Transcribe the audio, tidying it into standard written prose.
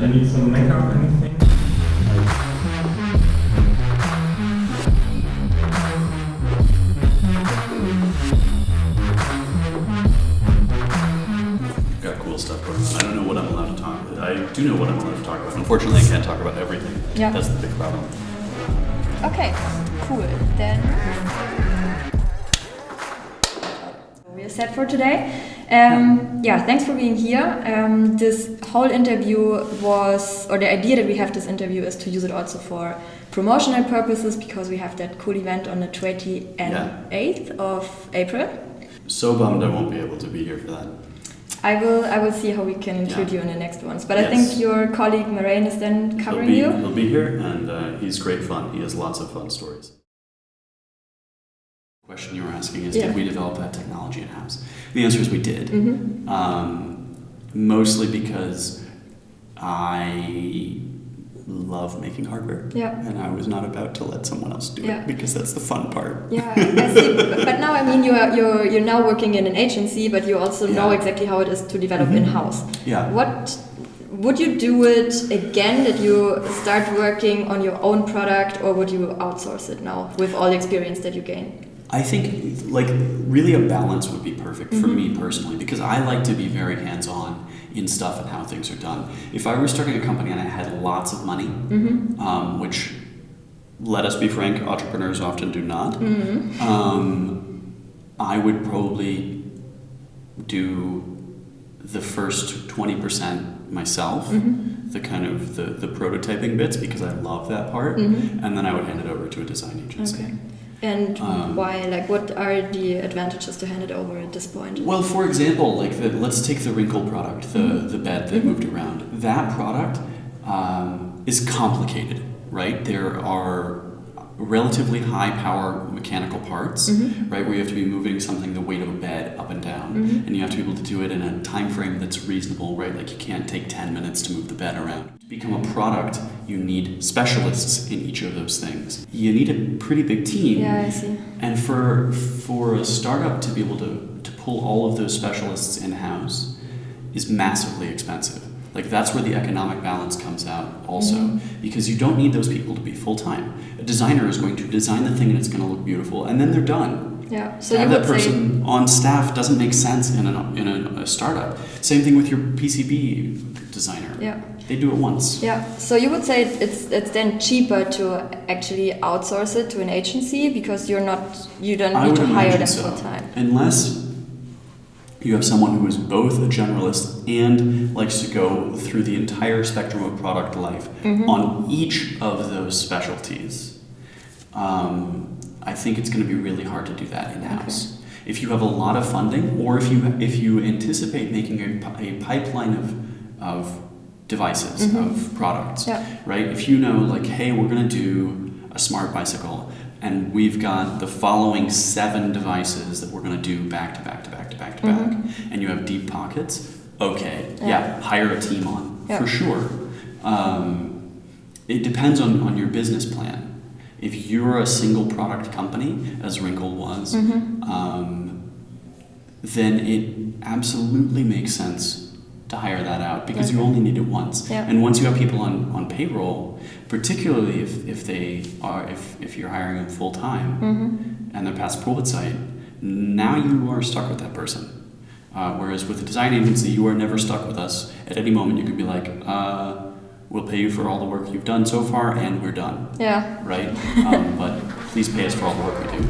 I need some makeup, anything? Got cool stuff going on. I don't know what I'm allowed to talk about. I do know what I'm allowed to talk about. Unfortunately, I can't talk about everything. Yeah. That's the big problem. Okay, cool. Then we're set for today. Yeah, thanks for being here. This whole interview was, or the idea that we have this interview is to use it also for promotional purposes, because we have that cool event on the 28th of April. So bummed I won't be able to be here for that. I will see how we can include you in the next ones. But Yes. I think your colleague Moraine is then covering you. He'll be here, and he's great fun. He has lots of fun stories. The question you were asking is, did we develop that technology in-house? The answer is we did. Mostly because I love making hardware. Yeah. And I was not about to let someone else do it, because that's the fun part. Yeah, I see. But now, I mean, you're now working in an agency, but you also know exactly how it is to develop in-house. Yeah. What would you do it again? That you start working on your own product, or would you outsource it now with all the experience that you gain? I think, like, really a balance would be perfect for me personally, because I like to be very hands-on in stuff and how things are done. If I were starting a company and I had lots of money, which, let us be frank, entrepreneurs often do not, I would probably do the first 20% myself, the kind of the prototyping bits, because I love that part, and then I would hand it over to a design agency. Okay. And why? Like, what are the advantages to hand it over at this point? Well, for example, like let's take the Wrinkle product, the bed that moved around. That product is complicated, right? There are relatively high power mechanical parts, right, where you have to be moving something the weight of a bed up and down, and you have to be able to do it in a time frame that's reasonable, right? Like, you can't take 10 minutes to move the bed around. To become a product, you need specialists in each of those things. You need a pretty big team. Yeah, I see. And for a startup to be able to pull all of those specialists in-house is massively expensive. Like, that's where the economic balance comes out also, because you don't need those people to be full-time. A designer is going to design the thing and it's going to look beautiful, and then they're done. Yeah. So to have you that person on staff doesn't make sense in a startup. Same thing with your PCB designer. Yeah. They do it once. Yeah. So you would say it's then cheaper to actually outsource it to an agency, because you don't need to hire them full time. Unless you have someone who is both a generalist and likes to go through the entire spectrum of product life on each of those specialties. I think it's going to be really hard to do that in-house. Okay. If you have a lot of funding, or if you anticipate making a pipeline of devices, of products, right? If you know, like, hey, we're going to do a smart bicycle, and we've got the following 7 devices that we're going to do back to back to back to back to back, and you have deep pockets, okay, hire a team on, for sure. It depends on your business plan. If you're a single product company, as Wrinkle was, then it absolutely makes sense to hire that out, because you only need it once. And once you have people on payroll, particularly if you're hiring them full time and they're past Pulpit site, now you are stuck with that person. Whereas with a design agency, you are never stuck with us. At any moment, you could be like, we'll pay you for all the work you've done so far, and we're done. Yeah. Right? But please pay us for all the work we do.